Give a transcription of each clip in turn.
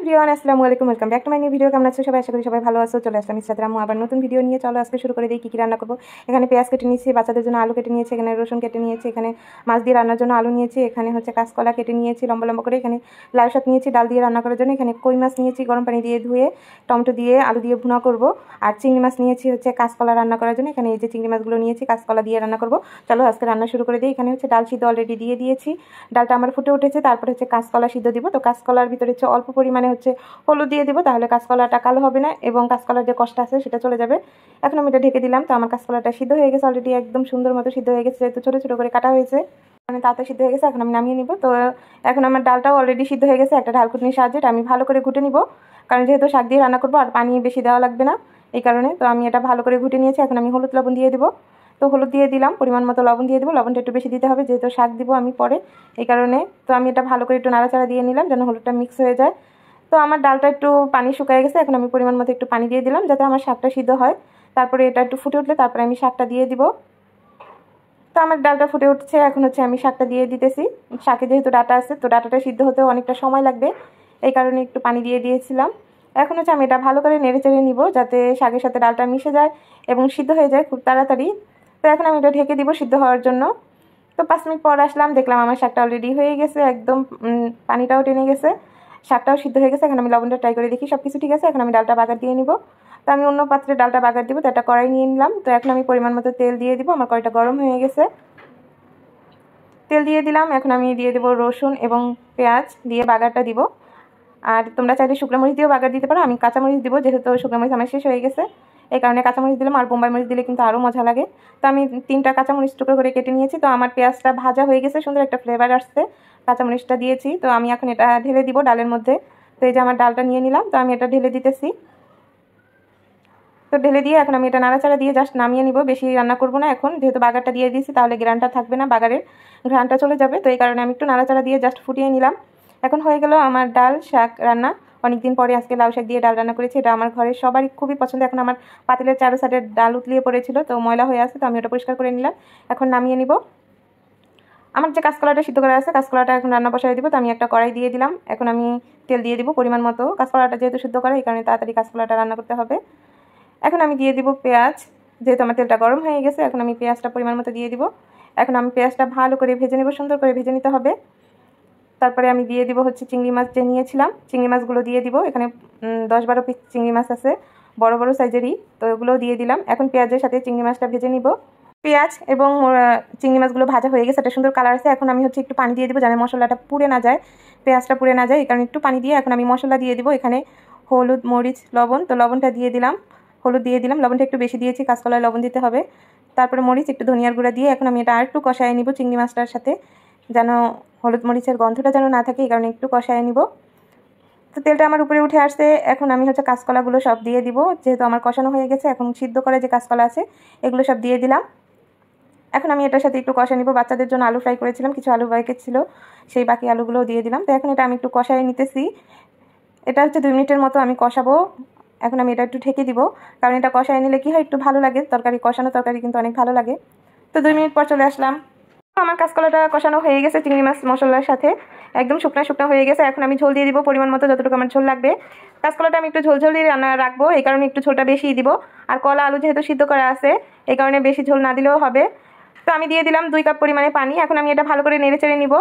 Everyone, আসসালামু আলাইকুম, welcome back to my new video. কেমন আছো সবাই? আশা করি সবাই ভালো আছো। চলে আসলাম ইসরাত রামু আবার নতুন ভিডিও নিয়ে। চলো আজকে শুরু করে দিই কী কী রান্না করবো। এখানে পেঁয়াজ কেটে নিয়েছি, বাচ্চাদের জন্য আলু কেটে নিয়েছি, এখানে রসুন কেটে নিয়েছি, এখানে মাছ দিয়ে রান্নার জন্য আলু নিয়েছি, এখানে হচ্ছে কাঁচকলা কেটে নিয়েছি লম্বা লম্বা করে, এখানে লাল শাক নিয়েছি ডাল দিয়ে রান্না করার জন্য, এখানে কই মাছ নিয়েছি গরম পানি দিয়ে ধুয়ে টমেটো দিয়ে আলু দিয়ে ভুনা করবো, আর চিংড়ি মাছ নিয়েছি হচ্ছে কাঁচকলা রান্না করার জন্য। এখানে এই যে চিংড়ি মাছগুলো নিয়েছি কাঁচকলা দিয়ে রান্না করবো। চলো আজকে রান্না শুরু করে দিই। এখানে হচ্ছে ডাল সিদ্ধ অলরেডি দিয়ে দিয়েছি, ডালটা আমার ফুটে উঠেছে। তারপরে হচ্ছে কাঁচকলা সিদ্ধ দিব। তো কাঁচকলার ভিতরে হচ্ছে অল্প পরিমাণে হচ্ছে হলুদ দিয়ে দিব, তাহলে কাঁচকলাটা কালো হবে না এবং কাঁচকলার যে কষ্ট আছে সেটা চলে যাবে। এখন আমি এটা ঢেকে দিলাম। তো আমার কাঁচকলাটা সিদ্ধ হয়ে গেছে অলরেডি, একদম সুন্দর মতো সিদ্ধ হয়ে গেছে, যেহেতু ছোটো ছোটো করে কাটা হয়েছে মানে তাড়াতাড়ি সিদ্ধ হয়ে গেছে। এখন আমি নামিয়ে নিব। তো এখন আমার ডালটাও অলরেডি সিদ্ধ হয়ে গেছে। একটা ঢালকুটনির সাহায্যে আমি ভালো করে ঘুটে নিব, কারণ যেহেতু শাক দিয়ে রান্না করবো আর পানি বেশি দেওয়া লাগবে না এই কারণে। তো আমি এটা ভালো করে ঘুটে নিয়েছি। এখন আমি হলুদ লবণ দিয়ে দিব। তো হলুদ দিয়ে দিলাম, পরিমাণ মতো লবণ দিয়ে দেবো। লবণটা একটু বেশি দিতে হবে যেহেতু শাক দিব আমি পরে এই কারণে। তো আমি এটা ভালো করে একটু নাড়াচাড়া দিয়ে নিলাম যেন হলুদটা মিক্স হয়ে যায়। তো আমার ডালটা একটু পানি শুকিয়ে গেছে। এখন আমি পরিমাণ মতো একটু পানি দিয়ে দিলাম যাতে আমার শাকটা সিদ্ধ হয়। তারপরে এটা একটু ফুটে উঠলে তারপরে আমি শাকটা দিয়ে দিব। তো আমার ডালটা ফুটে উঠছে, এখন হচ্ছে আমি শাকটা দিয়ে দিতেছি। শাকে যেহেতু ডাটা আছে তো ডাটাটা সিদ্ধ হতেও অনেকটা সময় লাগবে এই কারণে একটু পানি দিয়ে দিয়েছিলাম। এখন হচ্ছে আমি এটা ভালো করে নেড়ে চেড়ে নিব যাতে শাকের সাথে ডালটা মিশে যায় এবং সিদ্ধ হয়ে যায় খুব তাড়াতাড়ি। তো এখন আমি এটা ঢেকে দিব সিদ্ধ হওয়ার জন্য। তো 5 মিনিট পর আসলাম, দেখলাম আমার শাকটা অলরেডি হয়ে গেছে, একদম পানিটাও টেনে গেছে, শাকটাও সিদ্ধ হয়ে গেছে। এখন আমি লবণটা ট্রাই করে দেখি সব কিছু ঠিক আছে। এখন আমি ডালটা বাগার দিয়ে নিব। তো আমি অন্য পাত্রে ডালটা বাগার দিব। তো একটা কড়াই নিয়ে নিলাম। তো এখন আমি পরিমাণ মতো তেল দিয়ে দিব। আমার কড়াইটা গরম হয়ে গেছে, তেল দিয়ে দিলাম। এখন আমি দিয়ে দেবো রসুন এবং পেঁয়াজ দিয়ে বাগারটা দিব। আর তোমরা চাইলে শুকনো মরিচ দিয়েও বাগার দিতে পারো। আমি কাঁচামরিচ দিব যেহেতু শুকনো মরিচ আমার শেষ হয়ে গেছে এই কারণে কাঁচামরিচ দিলাম, আর বোম্বাই মরিচ দিলে কিন্তু আরও মজা লাগে। তো আমি 3টা কাঁচামরিচ টুকরো করে কেটে নিয়েছি। তো আমার পেঁয়াজটা ভাজা হয়ে গেছে, সুন্দর একটা ফ্লেভার আসছে কাঁচামরিচটা দিয়েছি। তো আমি এখন এটা ঢেলে দিব ডালের মধ্যে। তো এই যে আমার ডালটা নিয়ে নিলাম, তো আমি এটা ঢেলে দিতেছি। তো ঢেলে দিয়ে এখন আমি এটা নাড়াচাড়া দিয়ে জাস্ট নামিয়ে নিব। বেশি রান্না করব না এখন, যেহেতু বাগারটা দিয়ে দিয়েছি তাহলে গ্রানটা থাকবে না, বাগারের ঘ্রানটা চলে যাবে। তো এই কারণে আমি একটু নাড়াচাড়া দিয়ে জাস্ট ফুটিয়ে নিলাম। এখন হয়ে গেল আমার ডাল শাক রান্না। অনেকদিন পরে আজকে লাউ শাক দিয়ে ডাল রান্না করেছি, এটা আমার ঘরের সবারই খুবই পছন্দ। এখন আমার পাতিলের চারো সাইডে ডাল উতলিয়ে পড়েছিল, তো ময়লা হয়ে আছে, তো আমি ওটা পরিষ্কার করে নিলাম। এখন নামিয়ে নিব। আমার যে কাঁচকলাটা সিদ্ধ করা আছে কাঁচকলাটা এখন রান্না বসাই দিব। তো আমি একটা কড়াই দিয়ে দিলাম। এখন আমি তেল দিয়ে দিব পরিমাণ মতো। কাঁচকলাটা যেহেতু সিদ্ধ করা এই কারণে তাড়াতাড়ি কাঁচকলাটা রান্না করতে হবে। এখন আমি দিয়ে দিব পেঁয়াজ, যেহেতু আমার তেলটা গরম হয়ে গেছে। এখন আমি পেঁয়াজটা পরিমাণ মতো দিয়ে দিব। এখন আমি পেঁয়াজটা ভালো করে ভেজে নেব, সুন্দর করে ভেজে নিতে হবে। তারপরে আমি দিয়ে দিব হচ্ছে চিংড়ি মাছ যে নিয়েছিলাম, চিংড়ি মাছগুলো দিয়ে দিব। এখানে 10-12 পিস চিংড়ি মাছ আছে, বড় বড় সাইজেরই, তো ওগুলোও দিয়ে দিলাম। এখন পেঁয়াজের সাথে চিংড়ি মাছটা ভেজে নিব। পেঁয়াজ এবং চিংড়ি মাছগুলো ভাজা হয়ে গেছে, একটা সুন্দর কালার আছে। এখন আমি হচ্ছে একটু পানি দিয়ে দিব যেন মশলাটা পুড়ে না যায়, পেঁয়াজটা পুড়ে না যায় এই কারণে একটু পানি দিয়ে এখন আমি মশলা দিয়ে দিব। এখানে হলুদ মরিচ লবণ, তো লবণটা দিয়ে দিলাম, হলুদ দিয়ে দিলাম, লবণটা একটু বেশি দিয়েছি, কাঁচকলায় লবণ দিতে হবে। তারপরে মরিচ একটু ধনিয়ার গুঁড়া দিয়ে এখন আমি এটা আর একটু কষায় নিব চিংড়ি মাছটার সাথে, যেন হলুদ মরিচের গন্ধটা যেন না থাকে এই কারণে একটু কষায় নিব। তো তেলটা আমার উপরে উঠে আসছে। এখন আমি হচ্ছে কাঁচকলাগুলো সব দিয়ে দিব, যেহেতু আমার কষানো হয়ে গেছে। এখন সিদ্ধ করা যে কাঁচকলা আছে এগুলো সব দিয়ে দিলাম। এখন আমি এটার সাথে একটু কষায় নিব। বাচ্চাদের জন্য আলু ফ্রাই করেছিলাম, কিছু আলু বাকি ছিল, সেই বাকি আলুগুলোও দিয়ে দিলাম। তো এখন এটা আমি একটু কষায় নিতেছি। এটা হচ্ছে 2 মিনিটের মতো আমি কষাবো। এখন আমি এটা একটু ঢেকে দিব, কারণ এটা কষায় নিলে কি হয় একটু ভালো লাগে, তরকারি কষানো তরকারি কিন্তু অনেক ভালো লাগে। তো 2 মিনিট পর চলে আসলাম। আমার কাঁচকলাটা কষানো হয়ে গেছে চিংড়ি মাছ মশলার সাথে, একদম শুকনো শুকনো হয়ে গেছে। এখন আমি ঝোল দিয়ে দিব পরিমাণ মতো, যতটুকু আমার ঝোল লাগবে। কাঁচকলাটা আমি একটু ঝোলঝোলি রান্না রাখবো এই কারণে একটু ঝোলটা বেশি দিব। আর কলা আলু যেহেতু সিদ্ধ করা আছে এই কারণে বেশি ঝোল না দিলেও হবে। তো আমি দিয়ে দিলাম 2 কাপ পরিমাণে পানি। এখন আমি এটা ভালো করে নেড়ে চেড়ে নিব,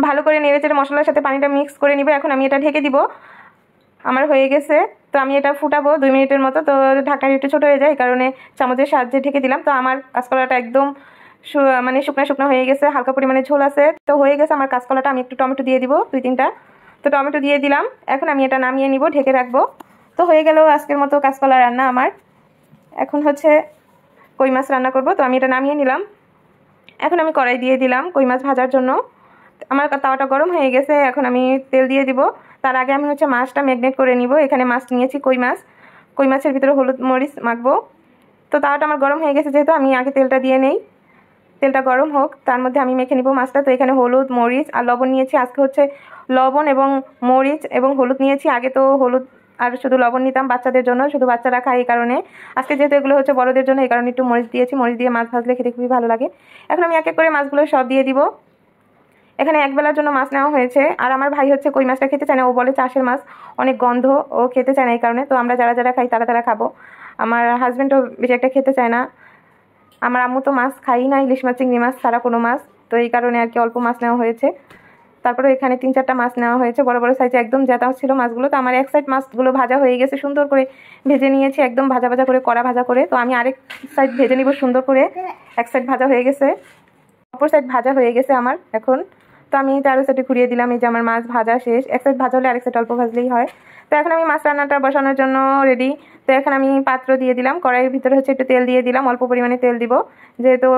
ভালো করে নেড়ে চেড়ে মশলার সাথে পানিটা মিক্স করে নিব। এখন আমি এটা ঢেকে দিব, আমার হয়ে গেছে। তো আমি এটা ফুটাবো 2 মিনিটের মতো। তো ঢাকনাটা একটু ছোটো হয়ে যায় এই কারণে চামচের সাহায্যে ঢেকে দিলাম। তো আমার কাঁচকলাটা একদম মানে শুকনো শুকনো হয়ে গেছে, হালকা পরিমাণে ঝোল আছে, তো হয়ে গেছে আমার কাঁচকলাটা। আমি একটু টমেটো দিয়ে দিব 2-3টা, তো টমেটো দিয়ে দিলাম। এখন আমি এটা নামিয়ে নিব, ঢেকে রাখবো। তো হয়ে গেল আজকের মতো কাঁচকলা রান্না আমার। এখন হচ্ছে কই মাছ রান্না করব। তো আমি এটা নামিয়ে নিলাম। এখন আমি কড়াই দিয়ে দিলাম কই মাছ ভাজার জন্য। আমার তাওয়াটা গরম হয়ে গেছে, এখন আমি তেল দিয়ে দিব। তার আগে আমি হচ্ছে মাছটা ম্যারিনেট করে নিব। এখানে মাছ নিয়েছি কই মাছ, কই মাছের ভিতরে হলুদ মরিচ মাখবো। তো তাওয়াটা আমার গরম হয়ে গেছে, যেহেতু আমি আগে তেলটা দিয়ে নেই। তেলটা গরম হোক, তার মধ্যে আমি মেখে নিব মাছটা। তো এখানে হলুদ মরিচ আর লবণ নিয়েছি। আজকে হচ্ছে লবণ এবং মরিচ এবং হলুদ নিয়েছি। আগে তো হলুদ আর শুধু লবণ নিতাম বাচ্চাদের জন্য, শুধু বাচ্চারা খায় এই কারণে। আজকে যেহেতু এগুলো হচ্ছে বড়দের জন্য এই কারণে একটু মরিচ দিয়েছি। মরিচ দিয়ে মাছ ভাজলে খেতে খুবই ভালো লাগে। এখন আমি এক এক করে মাছগুলো সব দিয়ে দিব। এখানে একবেলার জন্য মাছ নেওয়া হয়েছে। আর আমার ভাই হচ্ছে কই মাছটা খেতে চায় না, ও বলে চাষের মাছ অনেক গন্ধ, ও খেতে চায় না, এই কারণে। তো আমরা যারা যারা খাই তারা তারা খাবো। আমার হাজব্যান্ডও বেশি একটা খেতে চায় না। আমার আম্মু তো মাছ খাই না, ইলিশ মাছ চিংড়ি মাছ ছাড়া কোনো মাছ, তো এই কারণে আর কি অল্প মাছ নেওয়া হয়েছে। তারপরে এখানে 3-4টা মাছ নেওয়া হয়েছে, বড় বড় সাইজে একদম জেতা ছিল মাছগুলো। তো আমার এক সাইড মাছগুলো ভাজা হয়ে গেছে, সুন্দর করে ভেজে নিয়েছি, একদম ভাজা ভাজা করে, কড়া ভাজা করে। তো আমি আরেক সাইড ভেজে নিব সুন্দর করে। এক সাইড ভাজা হয়ে গেছে, অপর সাইড ভাজা হয়ে গেছে আমার এখন। তো আমি আরও সাইডে ঘুরিয়ে দিলাম। এই যে আমার মাছ ভাজা শেষ, এক সাইড ভাজা হলে আরেক সাইড অল্প ভাজলেই হয়। তো এখন আমি মাছ রান্নাটা বসানোর জন্য রেডি। তো এখন আমি পাত্র দিয়ে দিলাম, কড়াইয়ের ভিতরে হচ্ছে একটু তেল দিয়ে দিলাম, অল্প পরিমাণে তেল দিব, যেহেতু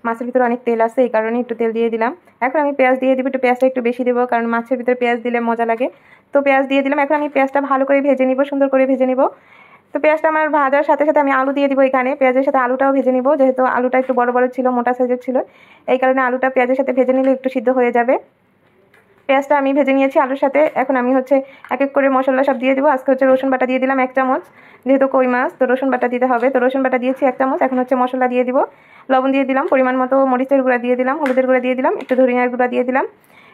মাছের ভিতরে অনেক তেল আছে, এই কারণে একটু তেল দিয়ে দিলাম। এখন আমি পেঁয়াজ দিয়ে দিব, একটু পেঁয়াজটা একটু বেশি দেবো, কারণ মাছের ভিতরে পেঁয়াজ দিলে মজা লাগে। তো পেঁয়াজ দিয়ে দিলাম। এখন আমি পেঁয়াজটা ভালো করে ভেজে নিব, সুন্দর করে ভেজে নিব। তো পেঁয়াজটা আমার ভাজার সাথে সাথে আমি আলু দিয়ে দিব এখানে, পেঁয়াজের সাথে আলুটাও ভেজে নিব, যেহেতু আলুটা একটু বড় বড় ছিল, মোটা সাইজের ছিল, এই কারণে আলুটা পেঁয়াজের সাথে ভেজে নিলে একটু সিদ্ধ হয়ে যাবে। পেঁয়াজটা আমি ভেজে নিয়েছি আলুর সাথে। এখন আমি হচ্ছে এক এক করে মশলা সব দিয়ে দেবো। আজকে হচ্ছে রসুন বাটা দিয়ে দিলাম 1 চামচ, যেহেতু কই মাছ তো রসুন বাটা দিতে হবে। তো রসুন বাটা দিয়েছি 1 চামচ। এখন হচ্ছে মশলা দিয়ে দিব, লবণ দিয়ে দিলাম, পরিমাণ মতো মরিচের গুঁড়া দিয়ে দিলাম, হলুদের গুঁড়া দিয়ে দিলাম, একটু ধনিয়ার গুঁড়া দিয়ে দিলাম।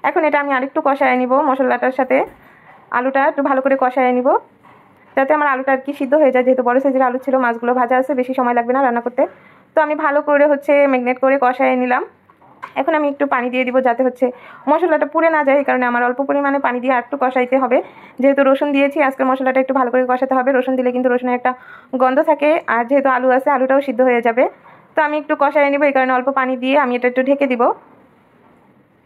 এখন এটা আমি আরেকটু কষায় নিব, মশলাটার সাথে আলুটা একটু ভালো করে কষায় নিব, যাতে আমার আলুটা আর কি সিদ্ধ হয়ে যায়। যেহেতু বড় সাইজের আলু ছিল, মাছগুলো ভাজা আছে, বেশি সময় লাগবে না রান্না করতে। তো আমি ভালো করে হচ্ছে ম্যাগনেট করে কষায় নিলাম। এখন আমি একটু পানি দিয়ে দিব, যাতে হচ্ছে মশলাটা পুড়ে না যায়, এই কারণে আমার অল্প পরিমাণে পানি দিয়ে একটু কষাইতে হবে। যেহেতু রসুন দিয়েছি, আজকে মশলাটা একটু ভালো করে কষাতে হবে। রসুন দিলে কিন্তু রসুনের একটা গন্ধ থাকে, আর যেহেতু আলু আছে, আলুটাও সিদ্ধ হয়ে যাবে। তো আমি একটু কষাই নিব, এই কারণে অল্প পানি দিয়ে আমি এটা একটু ঢেকে দিব।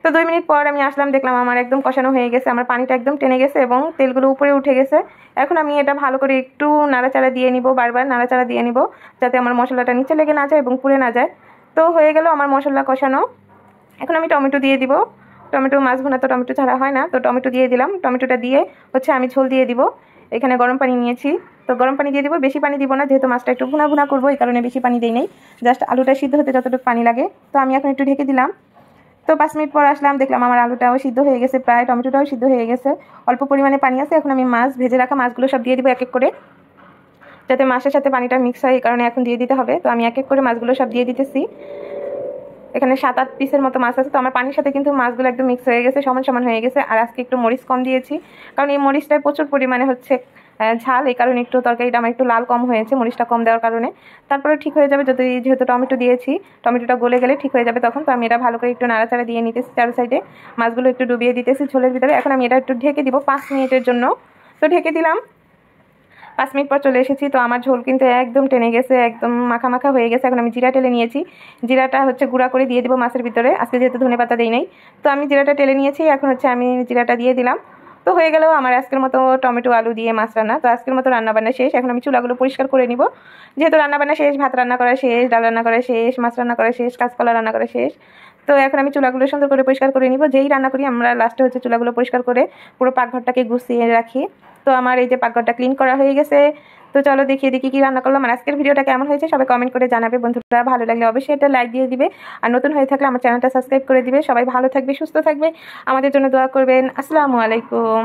তো 2 মিনিট পর আমি আসলাম, দেখলাম আমার একদম কষানো হয়ে গেছে, আমার পানিটা একদম টেনে গেছে এবং তেলগুলো উপরে উঠে গেছে। এখন আমি এটা ভালো করে একটু নাড়াচাড়া দিয়ে নিব, বারবার নাড়াচাড়া দিয়ে নিব, যাতে আমার মশলাটা নিচে লেগে না যায় এবং পুড়ে না যায়। তো হয়ে গেল আমার মশলা কষানো। এখন আমি টমেটো দিয়ে দিব। টমেটো মাছ ভুনা তো টমেটো ছাড়া হয় না, তো টমেটো দিয়ে দিলাম। টমেটোটা দিয়ে হচ্ছে আমি ঝোল দিয়ে দিব। এখানে গরম পানি নিয়েছি, তো গরম পানি দিয়ে দিব, বেশি পানি দিব না, যেহেতু মাছটা একটু ভুনা ভুনা করবো, এই কারণে বেশি পানি দিই নাই, জাস্ট আলুটা সিদ্ধ হতে যতটুকু পানি লাগে। তো আমি এখন একটু ঢেকে দিলাম। তো 5 মিনিট পর আসলাম, দেখলাম আমার আলুটাও সিদ্ধ হয়ে গেছে, প্রায় টমেটোটাও সিদ্ধ হয়ে গেছে, অল্প পরিমাণে পানি আছে। এখন আমি মাছ ভেজে রাখা মাছগুলো সব দিয়ে দিব এক এক করে, যাতে মাছের সাথে পানিটা মিক্স হয়, এই কারণে এখন দিয়ে দিতে হবে। তো আমি এক এক করে মাছগুলো সব দিয়ে দিতেছি। এখানে 7-8 পিসের মতো মাছ আছে। তো আমার পানির সাথে কিন্তু মাছগুলো একদম মিক্স হয়ে গেছে, সমান সমান হয়ে গেছে। আর আজকে একটু মরিচ কম দিয়েছি, কারণ এই মরিচটায় প্রচুর পরিমাণে হচ্ছে ঝাল, এই কারণে একটু তরকারিটা আমার একটু লাল কম হয়েছে মরিচটা কম দেওয়ার কারণে। তারপরে ঠিক হয়ে যাবে, যদি যেহেতু টমেটো দিয়েছি, টমেটোটা গলে গেলে ঠিক হয়ে যাবে তখন। তো আমি এটা ভালো করে একটু নাড়াচাড়া দিয়ে নিতেছি, চারো সাইডে মাছগুলো একটু ডুবিয়ে দিতেছি ঝোলের ভিতরে। এখন আমি এটা একটু ঢেকে দিব 5 মিনিটের জন্য। তো ঢেকে দিলাম, 5 মিনিট পর চলে এসেছি। তো আমার ঝোল কিন্তু একদম টেনে গেছে, একদম মাখা মাখা হয়ে গেছে। এখন আমি জিরা টেলে নিয়েছি, জিরাটা হচ্ছে গুঁড়া করে দিয়ে দিব মাছের ভিতরে, আজকে যেহেতু ধনেপাতা দেই নাই। তো আমি জিরাটা টেলে নিয়েছি, এখন হচ্ছে আমি জিরাটা দিয়ে দিলাম। তো হয়ে গেল আমার আজকের মতো টমেটো আলু দিয়ে মাছ রান্না। তো আজকের মতো রান্নাবান্না শেষ। এখন আমি চুলাগুলো পরিষ্কার করে নিব, যেহেতু রান্নাবান্না শেষ, ভাত রান্না করা শেষ, ডাল রান্না করা শেষ, মাছ রান্না করা শেষ, কাঁচকলা রান্না করা শেষ। তো এখন আমি চুলাগুলো সুন্দর করে পরিষ্কার করে নিব। যেই রান্না করি আমরা লাস্টে হচ্ছে চুলাগুলো পরিষ্কার করে পুরো পাকঘরটাকে গুছিয়ে রাখি। তো আমার এই যে পাকঘরটা ক্লিন করা হয়ে গেছে। তো চলো দেখিয়ে দেখি কি রান্না করলাম। আর আজকের ভিডিওটা কেমন হয়েছে সবাই কমেন্ট করে জানাবে। বন্ধুরা ভালো লাগলে অবশ্যই এটা লাইক দিয়ে দিবে, আর নতুন হয়ে থাকলে আমার চ্যানেলটা সাবস্ক্রাইব করে দিবে। সবাই ভালো থাকবে, সুস্থ থাকবে, আমাদের জন্য দোয়া করবেন। আসসালামু আলাইকুম।